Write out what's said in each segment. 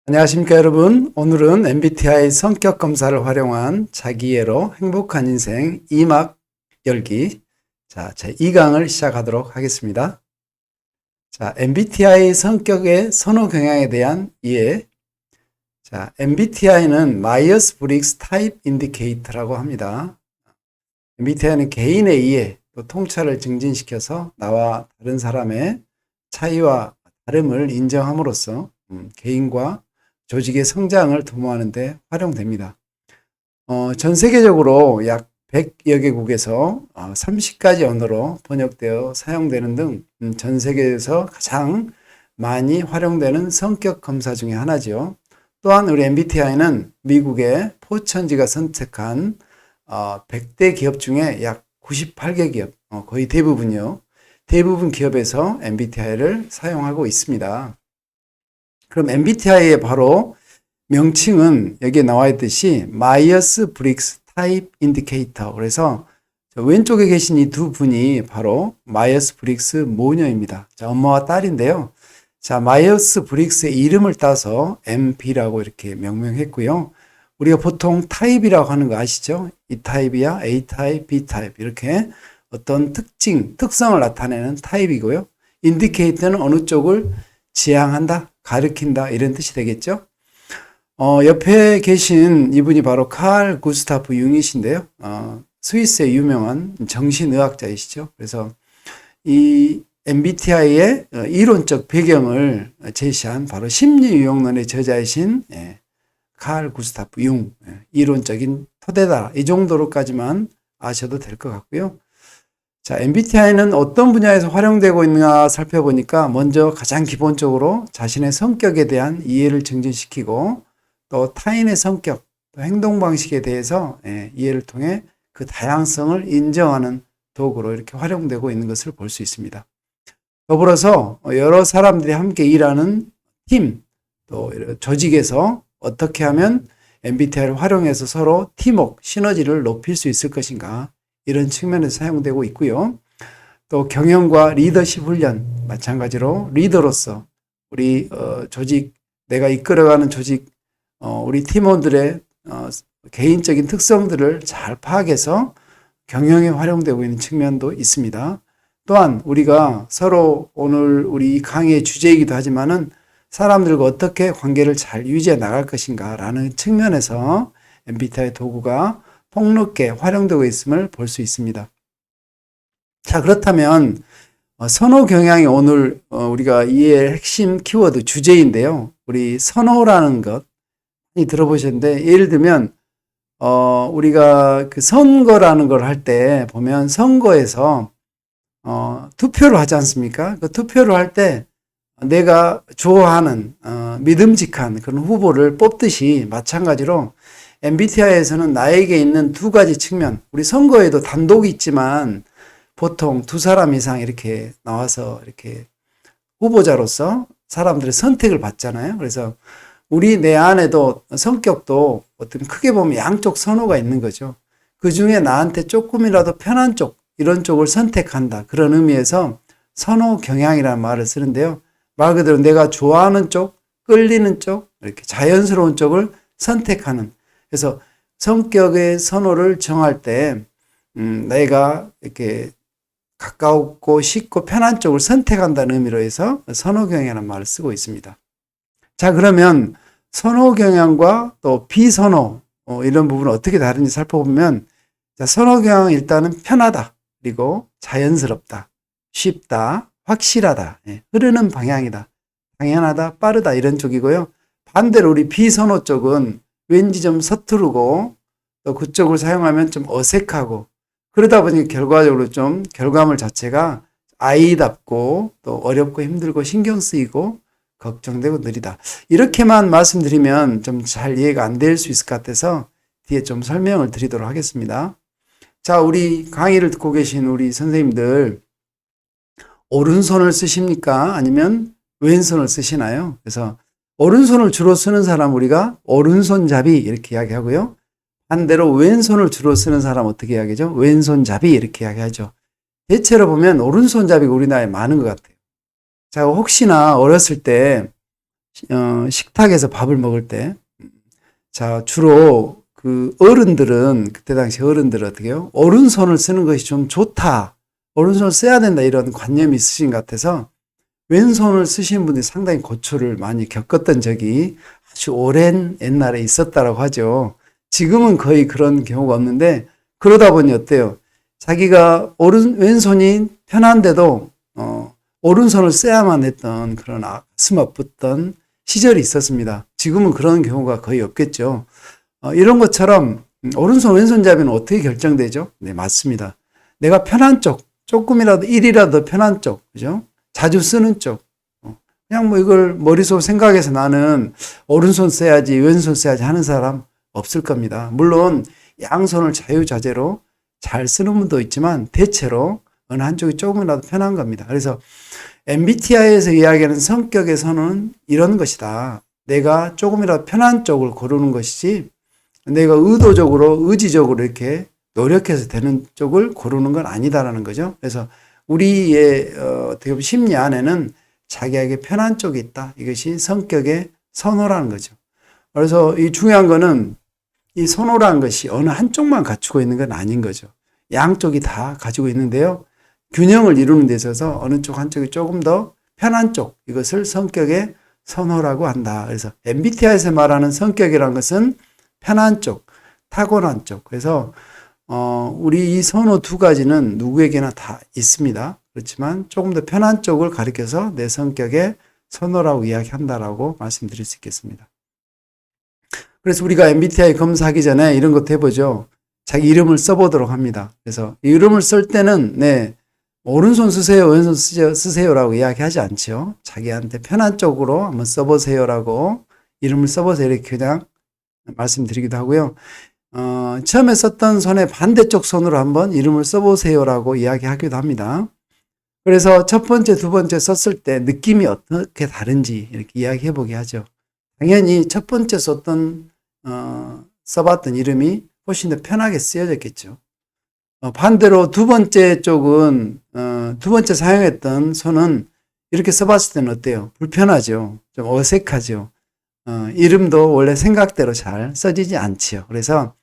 안녕하십니까 여러분. 오늘은 MBTI 성격 검사를 활용한 자기애로 행복한 인생 2막 열기 제 2강을 시작하도록 하겠습니다. MBTI 성격의 선호 경향에 대한 이해. MBTI는 마이어스 브릭스 타입 인디케이터라고 합니다. MBTI는 개인의 이해 또 통찰을 증진시켜서 나와 다른 사람의 차이와 다름을 인정함으로써 개인과 조직의 성장을 도모하는 데 활용됩니다. 전 세계적으로 약 100여 개국에서 30가지 언어로 번역되어 사용되는 등 전 세계에서 가장 많이 활용되는 성격 검사 중에 하나죠. 또한 우리 MBTI는 미국의 포천지가 선택한 100대 기업 중에 약 98개 기업, 거의 대부분이요. 대부분 기업에서 MBTI를 사용하고 있습니다. 그럼 MBTI의 바로 명칭은 여기에 나와 있듯이 마이어스 브릭스 타입 인디케이터. 그래서 왼쪽에 계신 이 두 분이 바로 마이어스 브릭스 모녀입니다. 엄마와 딸인데요. 마이어스 브릭스의 이름을 따서 MB라고 이렇게 명명했고요. 우리가 보통 타입이라고 하는 거 아시죠? 이 타입이야, A 타입, B 타입 이렇게 어떤 특성을 나타내는 타입이고요. 인디케이터는 어느 쪽을 지향한다, 가리킨다 이런 뜻이 되겠죠. 옆에 계신 이분이 바로 칼 구스타프 융이신데요. 스위스의 유명한 정신의학자이시죠. 그래서 이 MBTI의 이론적 배경을 제시한 바로 심리유형론의 저자이신 칼 구스타프 융, 이론적인 토대다. 이 정도로까지만 아셔도 될 것 같고요. MBTI는 어떤 분야에서 활용되고 있는가 살펴보니까 먼저 가장 기본적으로 자신의 성격에 대한 이해를 증진시키고 또 타인의 성격, 또 행동 방식에 대해서 이해를 통해 그 다양성을 인정하는 도구로 이렇게 활용되고 있는 것을 볼 수 있습니다. 더불어서 여러 사람들이 함께 일하는 팀, 또 조직에서 어떻게 하면 MBTI를 활용해서 서로 팀워크, 시너지를 높일 수 있을 것인가 이런 측면에서 사용되고 있고요. 또 경영과 리더십 훈련 마찬가지로 리더로서 우리 조직, 내가 이끌어가는 조직, 우리 팀원들의 개인적인 특성들을 잘 파악해서 경영에 활용되고 있는 측면도 있습니다. 또한 우리가 서로 오늘 우리 강의의 주제이기도 하지만은 사람들과 어떻게 관계를 잘 유지해 나갈 것인가 라는 측면에서 MBTI 도구가 폭넓게 활용되고 있음을 볼 수 있습니다. 그렇다면 선호 경향이 오늘 우리가 이해할 핵심 키워드 주제인데요. 우리 선호라는 것 들어보셨는데 예를 들면 우리가 그 선거라는 걸 할 때 보면 선거에서 투표를 하지 않습니까? 그 투표를 할 때 내가 좋아하는 믿음직한 그런 후보를 뽑듯이 마찬가지로 MBTI에서는 나에게 있는 두 가지 측면, 우리 선거에도 단독이 있지만 보통 두 사람 이상 이렇게 나와서 이렇게 후보자로서 사람들의 선택을 받잖아요. 그래서 우리 내 안에도 성격도 어떤 크게 보면 양쪽 선호가 있는 거죠. 그 중에 나한테 조금이라도 편한 쪽, 이런 쪽을 선택한다. 그런 의미에서 선호 경향이라는 말을 쓰는데요. 말 그대로 내가 좋아하는 쪽, 끌리는 쪽, 이렇게 자연스러운 쪽을 선택하는. 그래서 성격의 선호를 정할 때 내가 이렇게 가까웠고 쉽고 편한 쪽을 선택한다는 의미로 해서 선호 경향이라는 말을 쓰고 있습니다. 그러면 선호 경향과 또 비선호 이런 부분은 어떻게 다른지 살펴보면 선호 경향은 일단은 편하다. 그리고 자연스럽다. 쉽다. 확실하다. 흐르는 방향이다. 당연하다. 빠르다. 이런 쪽이고요. 반대로 우리 비선호 쪽은 왠지 좀 서투르고 또 그쪽을 사용하면 좀 어색하고 그러다 보니 결과적으로 좀 결과물 자체가 아이답고 또 어렵고 힘들고 신경 쓰이고 걱정되고 느리다. 이렇게만 말씀드리면 좀 잘 이해가 안 될 수 있을 것 같아서 뒤에 좀 설명을 드리도록 하겠습니다. 우리 강의를 듣고 계신 우리 선생님들 오른손을 쓰십니까? 아니면 왼손을 쓰시나요? 그래서 오른손을 주로 쓰는 사람 우리가 오른손잡이 이렇게 이야기하고요. 반대로 왼손을 주로 쓰는 사람 어떻게 이야기하죠? 왼손잡이 이렇게 이야기하죠. 대체로 보면 오른손잡이가 우리나라에 많은 것 같아요. 혹시나 어렸을 때 식탁에서 밥을 먹을 때, 자, 주로 그 어른들은, 그때 당시 어른들은 어떻게 해요? 오른손을 쓰는 것이 좀 좋다. 오른손을 써야 된다. 이런 관념이 있으신 것 같아서 왼손을 쓰시는 분들이 상당히 고초를 많이 겪었던 적이 아주 오랜 옛날에 있었다라고 하죠. 지금은 거의 그런 경우가 없는데, 그러다 보니 어때요? 자기가 왼손이 편한데도, 오른손을 써야만 했던 그런 가슴 아팠던 시절이 있었습니다. 지금은 그런 경우가 거의 없겠죠. 이런 것처럼 오른손 왼손잡이는 어떻게 결정되죠? 네, 맞습니다. 내가 편한 쪽, 조금이라도 일이라도 편한 쪽, 그죠? 자주 쓰는 쪽. 그냥 뭐 이걸 머릿속 생각해서 나는 오른손 써야지, 왼손 써야지 하는 사람 없을 겁니다. 물론 양손을 자유자재로 잘 쓰는 분도 있지만 대체로 어느 한쪽이 조금이라도 편한 겁니다. 그래서 MBTI에서 이야기하는 성격의 선은 이런 것이다. 내가 조금이라도 편한 쪽을 고르는 것이지 내가 의지적으로 이렇게 노력해서 되는 쪽을 고르는 건 아니다라는 거죠. 그래서 우리의 어떻게 보면 심리 안에는 자기에게 편한 쪽이 있다. 이것이 성격의 선호라는 거죠. 그래서 이 중요한 거는 이 선호라는 것이 어느 한쪽만 갖추고 있는 건 아닌 거죠. 양쪽이 다 가지고 있는데요. 균형을 이루는 데 있어서 어느 쪽 한쪽이 조금 더 편한 쪽, 이것을 성격의 선호라고 한다. 그래서 MBTI에서 말하는 성격이라는 것은 편한 쪽, 타고난 쪽. 그래서 우리 이 선호 두 가지는 누구에게나 다 있습니다. 그렇지만 조금 더 편한 쪽을 가리켜서 내 성격의 선호라고 이야기한다라고 말씀드릴 수 있겠습니다. 그래서 우리가 MBTI 검사하기 전에 이런 것도 해보죠. 자기 이름을 써보도록 합니다. 그래서 이름을 쓸 때는 네, 오른손 쓰세요, 왼손 쓰세요라고 이야기하지 않죠. 자기한테 편한 쪽으로 한번 써보세요라고 이름을 써보세요 이렇게 그냥 말씀드리기도 하고요. 처음에 썼던 손의 반대쪽 손으로 한번 이름을 써보세요라고 이야기하기도 합니다. 그래서 첫 번째, 두 번째 썼을 때 느낌이 어떻게 다른지 이렇게 이야기해보게 하죠. 당연히 첫 번째 써봤던 이름이 훨씬 더 편하게 쓰여졌겠죠. 반대로 두 번째 쪽은, 두 번째 사용했던 손은 이렇게 써봤을 때는 어때요? 불편하죠. 좀 어색하죠. 이름도 원래 생각대로 잘 써지지 않지요. 그래서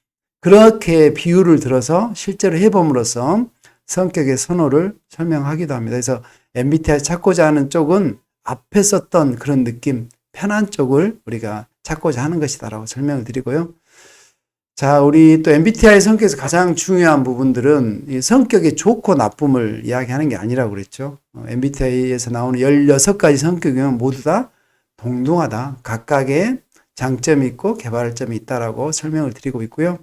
그렇게 비유를 들어서 실제로 해봄으로써 성격의 선호를 설명하기도 합니다. 그래서 MBTI 찾고자 하는 쪽은 앞에 썼던 그런 느낌, 편한 쪽을 우리가 찾고자 하는 것이다라고 설명을 드리고요. 자, 우리 또 MBTI 성격에서 가장 중요한 부분들은 이 성격의 좋고 나쁨을 이야기하는 게 아니라고 그랬죠. MBTI에서 나오는 16가지 성격이면 모두 다 동등하다. 각각의 장점이 있고 개발할 점이 있다라고 설명을 드리고 있고요.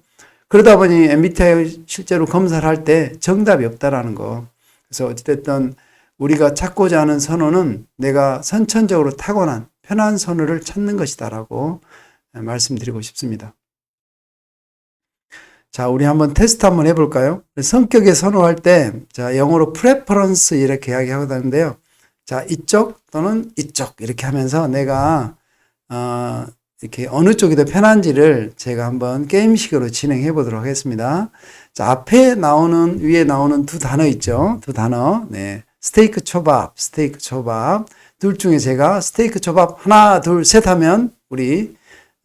그러다 보니 MBTI 실제로 검사를 할 때 정답이 없다라는 거. 그래서 어찌됐든 우리가 찾고자 하는 선호는 내가 선천적으로 타고난 편한 선호를 찾는 것이다라고 말씀드리고 싶습니다. 자, 우리 한번 테스트 한번 해볼까요? 성격에 선호할 때, 자, 영어로 preference 이렇게 이야기하고 다니는데요. 자, 이쪽 또는 이쪽 이렇게 하면서 내가, 이렇게 어느 쪽이 더 편한지를 제가 한번 게임식으로 진행해 보도록 하겠습니다. 자, 위에 나오는 두 단어 있죠? 두 단어. 네. 스테이크 초밥. 둘 중에 제가 스테이크 초밥 하나, 둘, 셋 하면 우리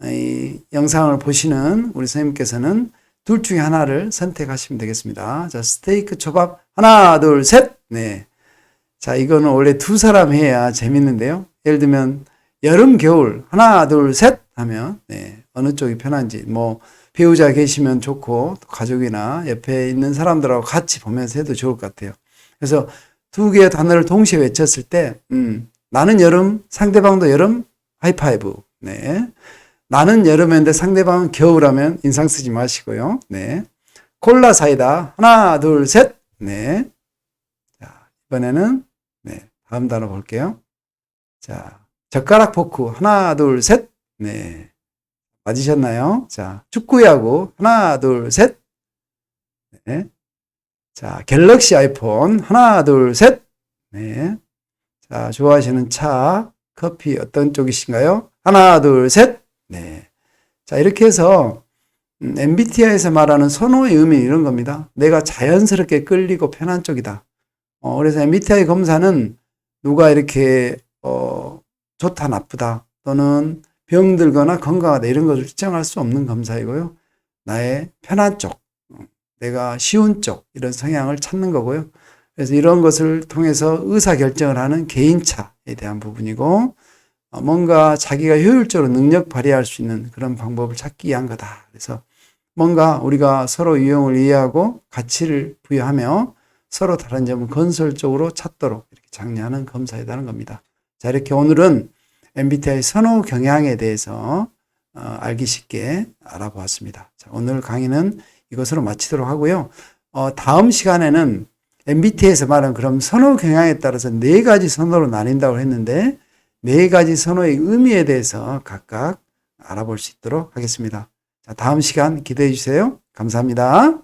이 영상을 보시는 우리 선생님께서는 둘 중에 하나를 선택하시면 되겠습니다. 자, 스테이크 초밥 하나, 둘, 셋. 네. 자, 이거는 원래 두 사람 해야 재밌는데요. 예를 들면 여름, 겨울 하나, 둘, 셋 하면 네, 어느 쪽이 편한지 뭐 배우자 계시면 좋고 가족이나 옆에 있는 사람들하고 같이 보면서 해도 좋을 것 같아요. 그래서 두 개의 단어를 동시에 외쳤을 때 나는 여름, 상대방도 여름, 하이파이브. 네. 나는 여름인데 상대방은 겨울하면 인상 쓰지 마시고요. 네. 콜라 사이다 하나, 둘, 셋. 네. 자, 이번에는 네, 다음 단어 볼게요. 자, 젓가락 포크 하나, 둘, 셋. 네. 맞으셨나요? 자, 축구야구 하나, 둘, 셋. 네. 자, 갤럭시 아이폰 하나, 둘, 셋. 네. 자, 좋아하시는 차, 커피 어떤 쪽이신가요? 하나, 둘, 셋. 네. 자, 이렇게 해서 MBTI에서 말하는 선호의 의미 이런 겁니다. 내가 자연스럽게 끌리고 편한 쪽이다. 그래서 MBTI 검사는 누가 이렇게 좋다 나쁘다 또는 병들거나 건강하다 이런 것을 측정할 수 없는 검사이고요. 나의 편한 쪽, 내가 쉬운 쪽 이런 성향을 찾는 거고요. 그래서 이런 것을 통해서 의사결정을 하는 개인차에 대한 부분이고 뭔가 자기가 효율적으로 능력 발휘할 수 있는 그런 방법을 찾기 위한 거다. 그래서 뭔가 우리가 서로 유형을 이해하고 가치를 부여하며 서로 다른 점을 건설적으로 찾도록 이렇게 장려하는 검사이라는 겁니다. 자, 이렇게 오늘은 MBTI 선호 경향에 대해서 알기 쉽게 알아보았습니다. 자, 오늘 강의는 이것으로 마치도록 하고요. 다음 시간에는 MBTI에서 말하는 그럼 선호 경향에 따라서 4가지 선호로 나뉜다고 했는데 4가지 선호의 의미에 대해서 각각 알아볼 수 있도록 하겠습니다. 자, 다음 시간 기대해 주세요. 감사합니다.